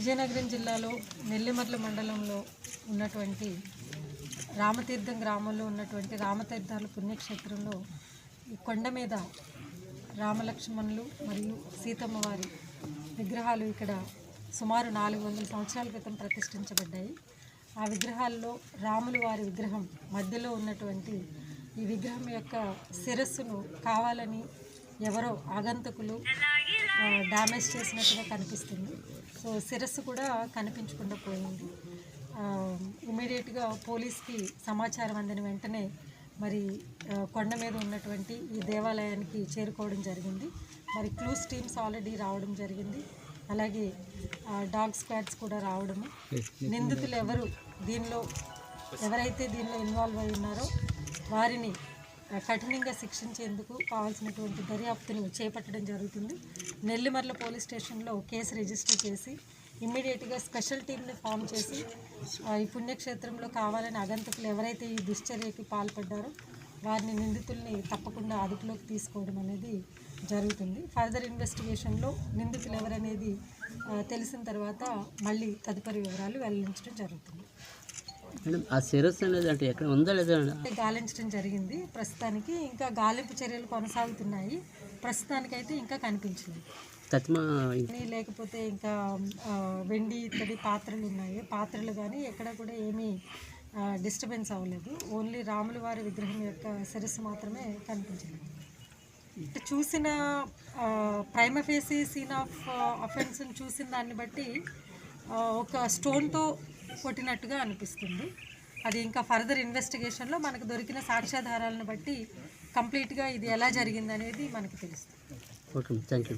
విజయనగరం జిల్లాలో నెల్లిమర్ల మండలంలో ఉన్నటువంటి రామతీర్థం గ్రామంలో ఉన్నటువంటి రామతీర్థాల పుణ్యక్షేత్రంలో ఈ కొండ మీద రామలక్ష్మణులు మరియు సీతమ్మ వారి విగ్రహాలు ఇక్కడ సుమారు 400 సంవత్సరాల క్రితం ప్రతిష్ఠించబడ్డాయి. ఆ విగ్రహాల్లో రాములు వారి విగ్రహం మధ్యలో ఉన్నటువంటి ఈ విగ్రహం యొక్క శిరస్సును కావాలని ఎవరో ఆగంతకులు డ్యామేజ్ చేసినట్టుగా కనిపిస్తుంది. సో శిరస్సు కూడా కనిపించకుండా పోయింది. ఇమీడియట్గా పోలీస్కి సమాచారం అందిన వెంటనే మరి కొండ మీద ఉన్నటువంటి ఈ దేవాలయానికి చేరుకోవడం జరిగింది. మరి క్లూస్ టీమ్స్ ఆల్రెడీ రావడం జరిగింది. అలాగే డాగ్ స్క్వాడ్స్ కూడా రావడము, నిందితులు ఎవరైతే దీనిలో ఇన్వాల్వ్ అయి ఉన్నారో వారిని కఠినంగా శిక్షించేందుకు కావాల్సినటువంటి దర్యాప్తును చేపట్టడం జరుగుతుంది. నెల్లిమర్ల పోలీస్ స్టేషన్లో కేసు రిజిస్టర్ చేసి ఇమ్మీడియట్గా స్పెషల్ టీమ్ని ఫామ్ చేసి ఈ పుణ్యక్షేత్రంలో కావాలని ఆగంతకులు ఎవరైతే ఈ దుశ్చర్యకి పాల్పడ్డారో వారిని నిందితుల్ని తప్పకుండా అదుపులోకి తీసుకోవడం అనేది జరుగుతుంది. ఫర్దర్ ఇన్వెస్టిగేషన్లో నిందితులు ఎవరనేది తెలిసిన తర్వాత మళ్ళీ తదుపరి వివరాలు వెల్లడించడం జరుగుతుంది. ఆ శిరస్సు అనేది అంటే ఎక్కడ ఉందా లేదా గాలించడం జరిగింది. ప్రస్తుతానికి ఇంకా గాలింపు చర్యలు కొనసాగుతున్నాయి. ప్రస్తుతానికైతే ఇంకా కనిపించింది. లేకపోతే ఇంకా వెండి ఇత్తడి పాత్రలు ఉన్నాయి. పాత్రలు కానీ ఎక్కడ కూడా ఏమీ డిస్టర్బెన్స్ అవ్వలేదు. ఓన్లీ రాముల వారి విగ్రహం యొక్క శిరస్సు మాత్రమే కనిపించింది. చూసిన ప్రైమా ఫేసి సీన్ ఆఫ్ అఫెన్స్ని చూసిన దాన్ని బట్టి ఒక స్టోన్తో కొట్టినట్టుగా అనిపిస్తుంది. అది ఇంకా ఫర్దర్ ఇన్వెస్టిగేషన్లో మనకు దొరికిన సాక్ష్యాధారాలను బట్టి కంప్లీట్గా ఇది ఎలా జరిగిందనేది మనకు తెలుస్తుంది. Okay, thank you.